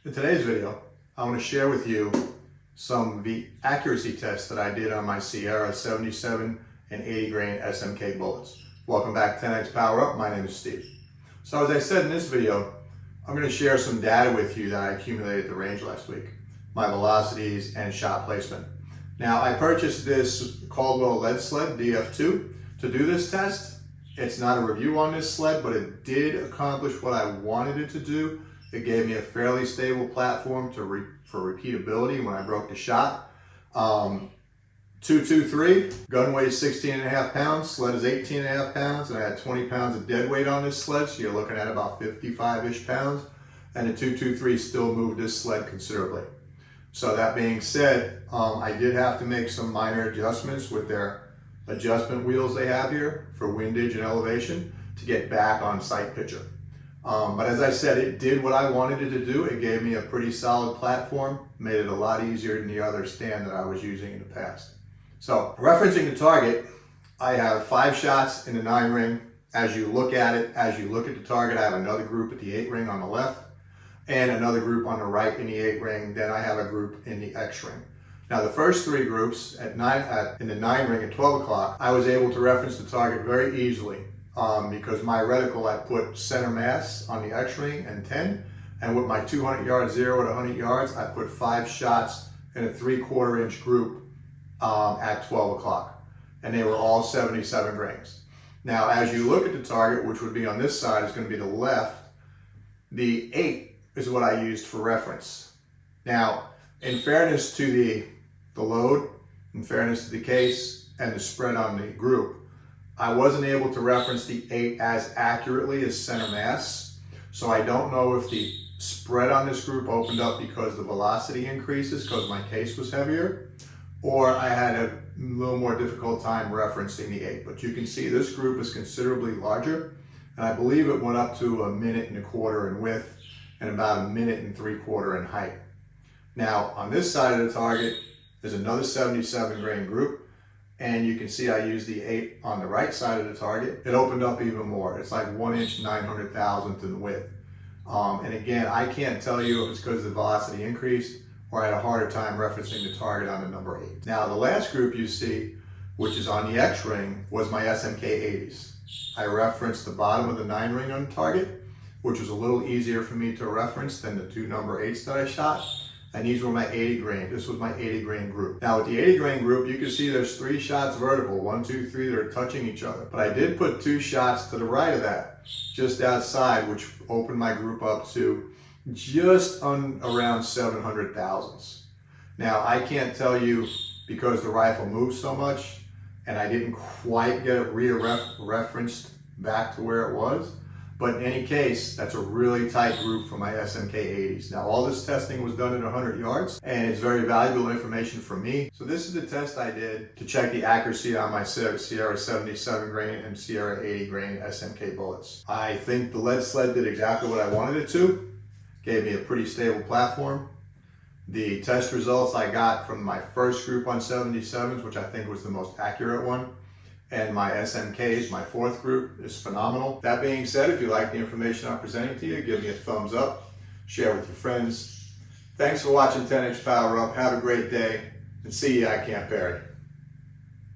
In today's video, I want to share with you some of the accuracy tests that I did on my Sierra 77 and 80 grain SMK bullets. Welcome back to 10X Power Up. My name is Steve. So as I said in this video, I'm going to share some data with you that I accumulated at the range last week, my velocities and shot placement. Now I purchased this Caldwell lead sled DF2 to do this test. It's not a review on this sled, but it did accomplish what I wanted it to do. It gave me a fairly stable platform for repeatability when I broke the shot. 223, gun weighs 16.5 pounds, sled is 18.5 pounds, and I had 20 pounds of dead weight on this sled, so you're looking at about 55-ish pounds. And the 223 still moved this sled considerably. So that being said, I did have to make some minor adjustments with their adjustment wheels they have here for windage and elevation to get back on sight picture. But as I said, it did what I wanted it to do. It gave me a pretty solid platform, made it a lot easier than the other stand that I was using in the past. So referencing the target, I have 5 shots in the 9 ring. As you look at it, as you look at the target, I have another group at the 8 ring on the left and another group on the right in the 8 ring. Then I have a group in the X ring. Now the first 3 groups in the 9 ring at 12 o'clock, I was able to reference the target very easily because my reticle, I put center mass on the X ring and 10, and with my 200 yards 0 to 100 yards, I put 5 shots in a 3/4 inch group at 12 o'clock, and they were all 77 grains. Now as you look at the target, which would be on this side, is going to be the left, the 8 is what I used for reference. Now in fairness to the load, in fairness to the case, and the spread on the group, I wasn't able to reference the 8 as accurately as center mass. So I don't know if the spread on this group opened up because the velocity increases because my case was heavier, or I had a little more difficult time referencing the 8. But you can see this group is considerably larger, and I believe it went up to 1.25 minutes in width and about 1.75 minutes in height. Now on this side of the target, there's another 77 grain group, and you can see I used the 8 on the right side of the target. It opened up even more. It's like 1 inch 900,000th in width. And again, I can't tell you if it's because the velocity increased or I had a harder time referencing the target on the number 8. Now the last group you see, which is on the X ring, was my SMK 80s. I referenced the bottom of the 9 ring on the target, which was a little easier for me to reference than the 2 number 8s that I shot. And these were my 80 grain. This was my 80 grain group. Now with the 80 grain group, you can see there's 3 shots vertical, 1, 2, 3, they're touching each other. But I did put 2 shots to the right of that, just outside, which opened my group up to just around 700 thousandths. Now I can't tell you because the rifle moves so much and I didn't quite get it referenced back to where it was. But in any case, that's a really tight group for my SMK 80s. Now all this testing was done at 100 yards, and it's very valuable information for me. So this is the test I did to check the accuracy on my Sierra 77 grain and Sierra 80 grain SMK bullets. I think the lead sled did exactly what I wanted it to. Gave me a pretty stable platform. The test results I got from my first group on 77s, which I think was the most accurate one, and my SMKs, my 4th group, is phenomenal. That being said, if you like the information I'm presenting to you, give me a thumbs up, share with your friends. Thanks for watching 10X Power Up. Have a great day, and see you at Camp Perry.